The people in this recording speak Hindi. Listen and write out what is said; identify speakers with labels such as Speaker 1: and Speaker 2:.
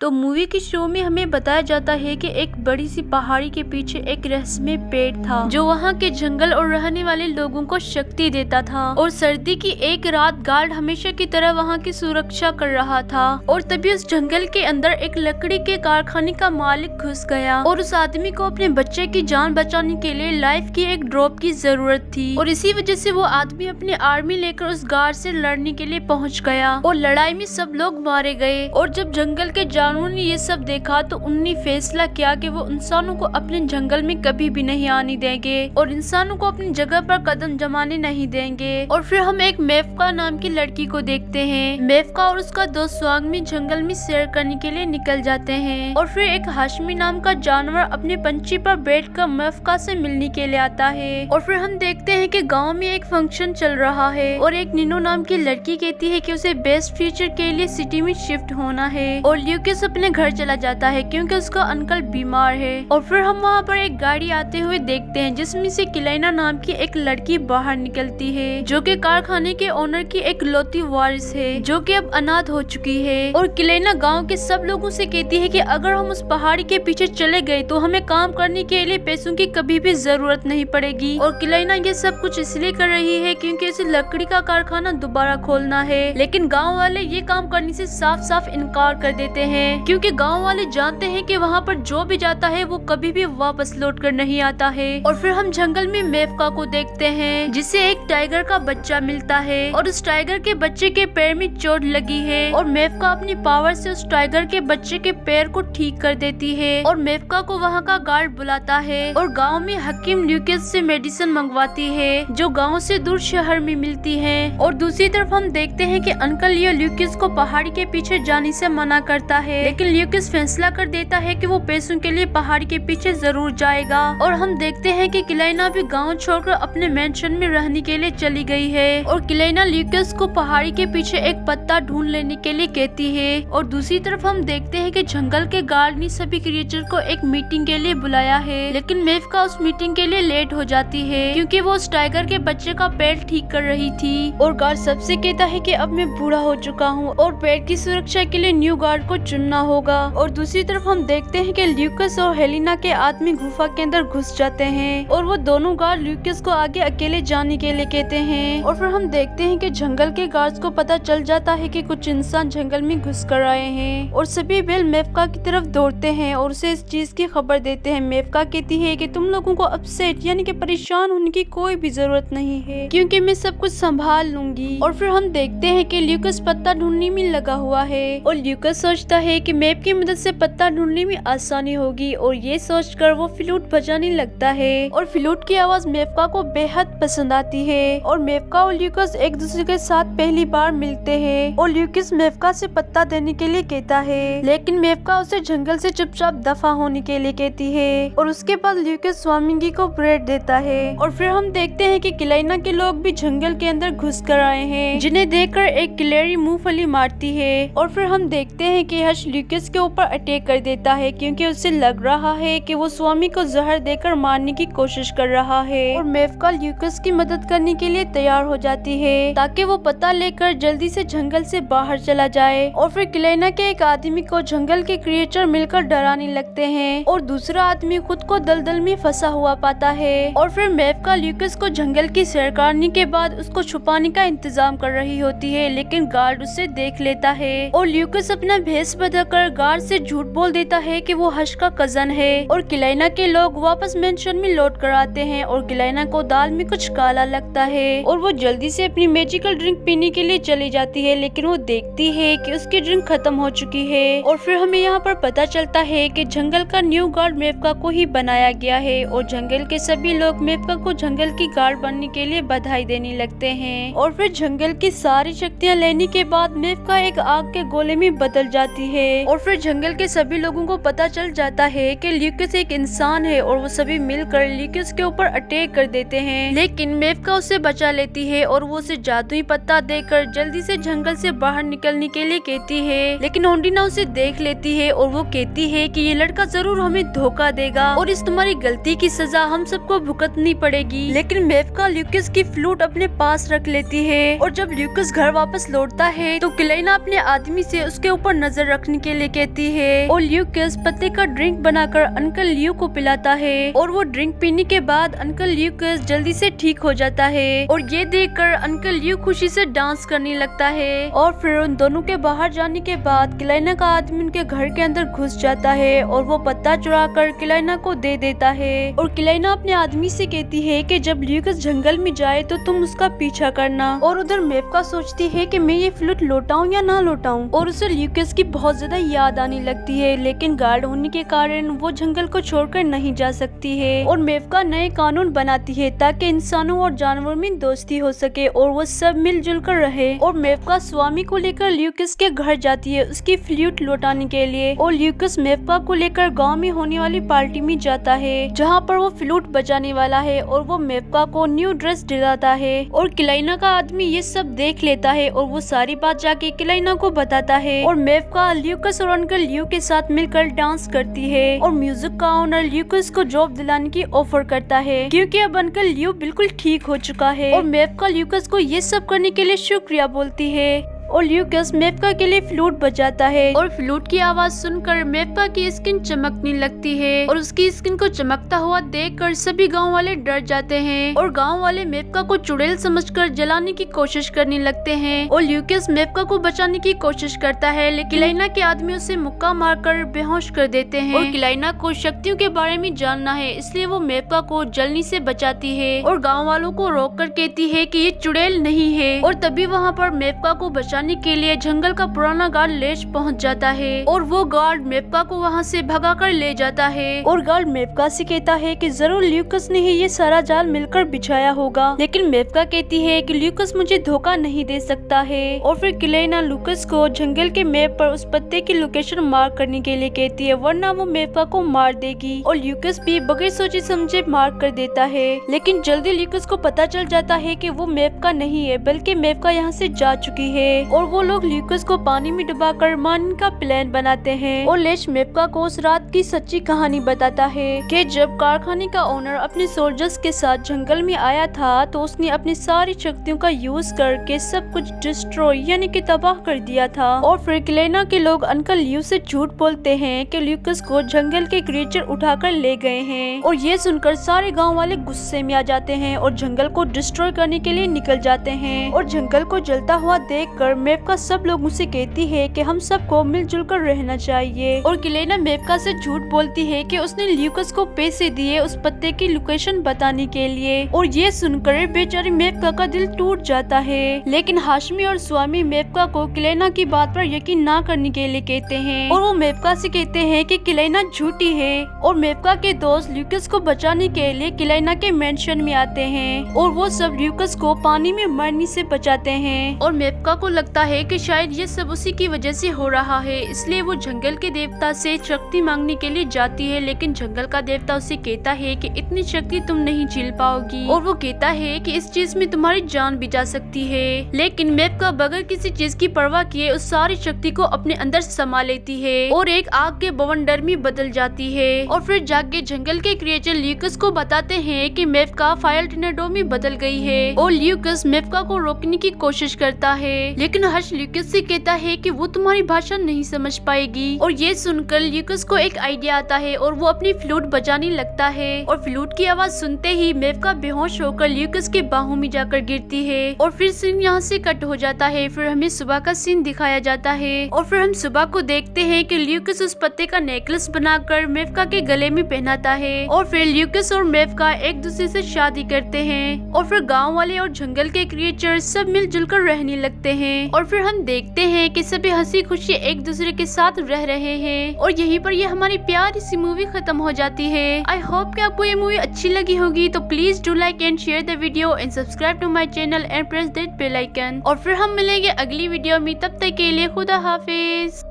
Speaker 1: तो मूवी के शो में हमें बताया जाता है कि एक बड़ी सी पहाड़ी के पीछे एक रहस्यमय पेड़ था जो वहाँ के जंगल और रहने वाले लोगों को शक्ति देता था। और सर्दी की एक रात गार्ड हमेशा की तरह वहाँ की सुरक्षा कर रहा था और तभी उस जंगल के अंदर एक लकड़ी के कारखाने का मालिक घुस गया और उस आदमी को अपने बच्चे की जान बचाने के लिए लाइफ की एक ड्रॉप की जरूरत थी। और इसी वजह से वो आदमी अपनी आर्मी लेकर उस गार्ड से लड़ने के लिए पहुँच गया और लड़ाई में सब लोग मारे गए। और जब जंगल के जानवरों ने ये सब देखा तो उन्होंने फैसला किया कि वो इंसानों को अपने जंगल में कभी भी नहीं आने देंगे और इंसानों को अपनी जगह पर कदम जमाने नहीं देंगे। और फिर हम एक मेफका नाम की लड़की को देखते हैं। मेफका और उसका दोस्त स्वांग में जंगल में सैर करने के लिए निकल जाते हैं और फिर एक हाशमी नाम का जानवर अपने पंछी पर बैठकर मेफका से मिलने के लिए आता है। और फिर हम देखते हैं कि गाँव में एक फंक्शन चल रहा है और एक नीनो नाम की लड़की कहती है कि उसे बेस्ट फ्यूचर के लिए सिटी में शिफ्ट होना है और ल्यूकस अपने घर चला जाता है क्योंकि उसका अंकल बीमार है। और फिर हम वहाँ पर एक गाड़ी आते हुए देखते हैं जिसमें से किलेना नाम की एक लड़की बाहर निकलती है जो कि कारखाने के ओनर की एक लौती वारिस है जो कि अब अनाथ हो चुकी है। और किलेना गांव के सब लोगों से कहती है कि अगर हम उस पहाड़ी के पीछे चले गए तो हमें काम करने के लिए पैसों की कभी भी जरूरत नहीं पड़ेगी। और किलेना ये सब कुछ इसलिए कर रही है क्योंकि इसे लकड़ी का कारखाना दोबारा खोलना है। लेकिन गाँव वाले ये काम करने से साफ साफ इनकार कर देते हैं क्योंकि गांव वाले जानते हैं कि वहाँ पर जो भी जाता है वो कभी भी वापस लौट कर नहीं आता है। और फिर हम जंगल में मेफका को देखते हैं जिसे एक टाइगर का बच्चा मिलता है और उस टाइगर के बच्चे के पैर में चोट लगी है और मेफका अपनी पावर से उस टाइगर के बच्चे के पैर को ठीक कर देती है। और मेफका को वहाँ का गार्ड बुलाता है और गाँव में हकीम ल्यूकस से मेडिसिन मंगवाती है जो गाँव से दूर शहर में मिलती है। और दूसरी तरफ हम देखते हैं कि अंकल लियो ल्यूकस को पहाड़ी के पीछे जाने से मना करता है लेकिन ल्यूकस फैसला कर देता है कि वो पैसों के लिए पहाड़ी के पीछे जरूर जाएगा। और हम देखते हैं कि किलेना भी गांव छोड़कर अपने मेंशन में रहने के लिए चली गई है और किलेना ल्यूकस को पहाड़ी के पीछे एक पत्ता ढूंढ लेने के लिए कहती है। और दूसरी तरफ हम देखते हैं कि जंगल के गार्ड ने सभी क्रिएचर को एक मीटिंग के लिए बुलाया है लेकिन मेफका उस मीटिंग के लिए लेट हो जाती है क्योंकि वो उस टाइगर के बच्चे का पैर ठीक कर रही थी। और गार्ड सबसे कहता है कि अब मैं बूढ़ा हो चुका हूँ और पैर की सुरक्षा के लिए न्यू गार्ड को चुनना होगा। और दूसरी तरफ हम देखते हैं कि ल्यूकस और हेलिना के आदमी गुफा के अंदर घुस जाते हैं और वो दोनों गार्ड ल्यूकस को आगे अकेले जाने के लिए कहते हैं। और फिर हम देखते हैं कि जंगल के गार्ड्स को पता चल जाता है कि कुछ इंसान जंगल में घुस कर आए हैं और सभी बेल मेफका की तरफ दौड़ते हैं और उसे इस चीज की खबर देते हैं। मेफका कहती है कि तुम लोगों को अपसेट यानी कि परेशान होने की कोई भी जरूरत नहीं है क्योंकि मैं सब कुछ संभाल लूंगी। और फिर हम देखते हैं कि ल्यूकस पत्ता ढूंढने में लगा हुआ है और ल्यूकस सोचता है कि मैप की मदद से पत्ता ढूंढने में आसानी होगी और ये सोचकर वो फ्लूट बजाने लगता है और फ्लूट की आवाज मेफका को बेहद पसंद आती है। और मेफका और ल्यूकस एक दूसरे के साथ पहली बार मिलते हैं और ल्यूकस मेफका से पत्ता देने के लिए कहता है लेकिन मेफका उसे जंगल से चुपचाप दफा होने के लिए कहती है। और उसके बाद ल्यूकस स्वामिंगी को ब्रेड देता है। और फिर हम देखते हैं कि किलेना के लोग भी जंगल के अंदर घुस कर आए हैं जिन्हें देखकर एक किलेरी मूंगफली मारती है। और फिर हम देखते हैं कि हर्ष ल्यूकस के ऊपर अटैक कर देता है क्योंकि उसे लग रहा है कि वो स्वामी को जहर देकर मारने की कोशिश कर रहा है। और मेफका ल्यूकस की मदद करने के लिए तैयार हो जाती है ताकि वो पता लेकर जल्दी से जंगल से बाहर चला जाए। और फिर किलेना के एक आदमी को जंगल के क्रिएचर मिलकर डराने लगते हैं और दूसरा आदमी खुद को दलदल में फंसा हुआ पाता है। और फिर मेफका ल्यूकस को जंगल की सैर करने के बाद उसको छुपाने का इंतजाम कर रही होती है लेकिन गार्ड उसे देख लेता है और ल्यूकस अपना भेष बदलकर गार्ड से झूठ बोल देता है कि वो हर्ष का कजन है। और किलेना के लोग वापस मेंशन में लौट कर आते हैं और किलेना को दाल में कुछ काला लगता है और वो जल्दी से अपनी मैजिकल ड्रिंक पीने के लिए चली जाती है लेकिन वो देखती है कि उसकी ड्रिंक खत्म हो चुकी है। और फिर हमें यहाँ पर पता चलता है कि जंगल का न्यू गार्ड मेफका को ही बनाया गया है और जंगल के सभी लोग मेफका को जंगल की गार्ड बनने के लिए बधाई देने लगते हैं। और फिर जंगल की सारी शक्तियाँ लेने के बाद मेफका एक आग के गोले में बदल जाती है। और फिर जंगल के सभी लोगों को पता चल जाता है कि ल्यूकस एक इंसान है और वो सभी मिलकर ल्यूकस के ऊपर अटैक कर देते हैं लेकिन मेफका उसे बचा लेती है और वो उसे जादुई पत्ता देकर जल्दी से जंगल से बाहर निकलने के लिए कहती है लेकिन ओंडिना उसे देख लेती है और वो कहती है कि ये लड़का जरूर हमें धोखा देगा और इस तुम्हारी गलती की सजा हम सबको भुगतनी पड़ेगी। लेकिन मेफका ल्यूकस की फ्लूट अपने पास रख लेती है और जब ल्यूकस घर वापस लौटता है तो किलेना अपने आदमी से उसके ऊपर नजर रख रखने के लिए कहती है और ल्यूकस पत्ते का ड्रिंक बनाकर अंकल लियो को पिलाता है और वो ड्रिंक पीने के बाद अंकल ल्यूकस जल्दी से ठीक हो जाता है और ये देखकर अंकल लियो खुशी से डांस करने लगता है। और फिर उन दोनों के बाहर जाने के बाद किलाइना का आदमी उनके घर के अंदर घुस जाता है और वो पत्ता चुरा कर किलाइना को दे देता है और किलाइना अपने आदमी से कहती है कि जब ल्यूकस जंगल में जाए तो तुम उसका पीछा करना। और उधर मेवका सोचती है कि मैं ये फ्लूट लौटाऊं या ना लौटाऊं और उसे ल्यूकस की बहुत ज्यादा याद आने लगती है, लेकिन गार्ड होने के कारण वो जंगल को छोड़कर नहीं जा सकती है। और मेवका नए कानून बनाती है ताकि इंसानों और जानवरों में दोस्ती हो सके और वो सब मिलजुल कर रहे। और मेवका स्वामी को लेकर ल्यूकस के घर जाती है उसकी फ्लूट लौटाने के लिए और ल्यूकस मेवका को लेकर गांव में होने वाली पार्टी में जाता है जहां पर वो फ्लूट बजाने वाला है और वो मेवका को न्यू ड्रेस दिलाता है। और किलाइना का आदमी ये सब देख लेता है और वो सारी बात जाके किलाइना को बताता है और मेवका ल्यूकस और अंकल लियो के साथ मिलकर डांस करती है। और म्यूजिक का ओनर ल्यूकस को जॉब दिलाने की ऑफर करता है क्योंकि अब अंकल लियो बिल्कुल ठीक हो चुका है। और मेवका ल्यूकस को ये सब करने के लिए शुक्रिया बोलती है और ल्यूकस मेवका के लिए फ्लूट बजाता है और फ्लूट की आवाज सुनकर मेवका की स्किन चमकने लगती है और उसकी स्किन को चमकता हुआ देखकर सभी गांव वाले डर जाते हैं और गांव वाले मेवका को चुड़ैल समझकर जलाने की कोशिश करने लगते हैं। और ल्यूकस मेवका को बचाने की कोशिश करता है लेकिन किलाइना के आदमी उसे मुक्का मारकर बेहोश कर देते हैं। और किलाइना को शक्तियों के बारे में जानना है इसलिए वो मेवका को जलने से बचाती है और गाँव वालों को रोक कर कहती है कि ये चुड़ैल नहीं है। और तभी वहाँ पर मेवका को बचाने के लिए जंगल का पुराना गार्ड लेच पहुंच जाता है और वो गार्ड मेवका को वहां से भगाकर ले जाता है। और गार्ड मेवका से कहता है कि जरूर ल्यूकस ने ही ये सारा जाल मिलकर बिछाया होगा, लेकिन मेवका कहती है कि ल्यूकस मुझे धोखा नहीं दे सकता है। और फिर किलाइना लूकस को जंगल के मैप पर उस पत्ते की लोकेशन मार्क करने के लिए कहती है वरना वो मेवका को मार देगी। और ल्यूकस भी बगैर सोचे समझे मार्क कर देता है, लेकिन जल्दी ल्यूकस को पता चल जाता है कि वो मेवका नहीं है बल्कि मेवका यहाँ से जा चुकी है। और वो लोग ल्यूकस को पानी में डुबाकर मारने का प्लान बनाते हैं। और लेच मेवका को उस रात की सच्ची कहानी बताता है कि जब कारखाने का ओनर अपने सोल्जर्स के साथ जंगल में आया था तो उसने अपनी सारी शक्तियों का यूज करके सब कुछ डिस्ट्रॉय यानी कि तबाह कर दिया था। और फिर किलाइना के लोग अंकल लियो से झूठ बोलते हैं कि ल्यूकस को जंगल के क्रिएचर उठाकर ले गए हैं। और ये सुनकर सारे गाँव वाले गुस्से में आ जाते हैं और जंगल को डिस्ट्रॉय करने के लिए निकल जाते हैं। और जंगल को जलता हुआ देखकर मेवका सब लोग मुझसे कहती है कि हम सबको मिलजुल कर रहना चाहिए। और किलाइना मेवका से झूठ बोलती है कि उसने ल्यूकस को पैसे दिए उस पत्ते की लोकेशन बताने के लिए। और ये सुनकर बेचारी मेवका का दिल टूट जाता है, लेकिन हाशमी और स्वामी मेवका को किलाइना की बात पर यकीन ना करने के लिए कहते हैं और वो मेवका से कहते हैं कि किलाइना झूठी है। और मेवका के दोस्त ल्यूकस को बचाने के लिए किलाइना के मेंशन में आते हैं और वो सब ल्यूकस को पानी में मरने से बचाते हैं। और मेवका को लगता है कि शायद ये सब उसी की वजह से हो रहा है, इसलिए वो जंगल के देवता से शक्ति मांगने के लिए जाती है, लेकिन जंगल का देवता उसे कहता है कि इतनी शक्ति तुम नहीं झेल पाओगी। और वो कहता है कि इस चीज में तुम्हारी जान भी जा सकती है। लेकिन मेवका बगैर किसी चीज की परवाह किए उस सारी शक्ति को अपने अंदर समा लेती है और एक आग के बवंडर में बदल जाती है। और फिर जाके जंगल के क्रिएचर ल्यूकस को बताते हैं कि मेवका फायर टोर्नेडो में बदल गई है। और ल्यूकस मेवका को रोकने की कोशिश करता है, लेकिन हर्ष ल्यूकस से कहता है कि वो तुम्हारी भाषा नहीं समझ पाएगी। और ये सुनकर ल्यूकस को एक आइडिया आता है और वो अपनी फ्लूट बजाने लगता है। और फ्लूट की आवाज सुनते ही मेवका बेहोश होकर ल्यूकस के बाहों में जाकर गिरती है। और फिर सीन यहाँ से कट हो जाता है। फिर हमें सुबह का सीन दिखाया जाता है और फिर हम सुबह को देखते हैं कि ल्यूकस उस पत्ते का नेकलेस बनाकर मेवका के गले में पहनाता है। और फिर ल्यूकस और मेवका एक दूसरे से शादी करते हैं और फिर गाँव वाले और जंगल के क्रिएचर सब मिलजुल कर रहने लगते हैं। और फिर हम देखते हैं कि सभी हंसी खुशी एक दूसरे के साथ रह रहे हैं। और यहीं पर ये हमारी प्यारी सी मूवी खत्म हो जाती है। आई होप कि आपको ये मूवी अच्छी लगी होगी, तो please do like and share the video and subscribe to my channel and press that bell icon. और फिर हम मिलेंगे अगली वीडियो में, तब तक के लिए खुदा हाफिज।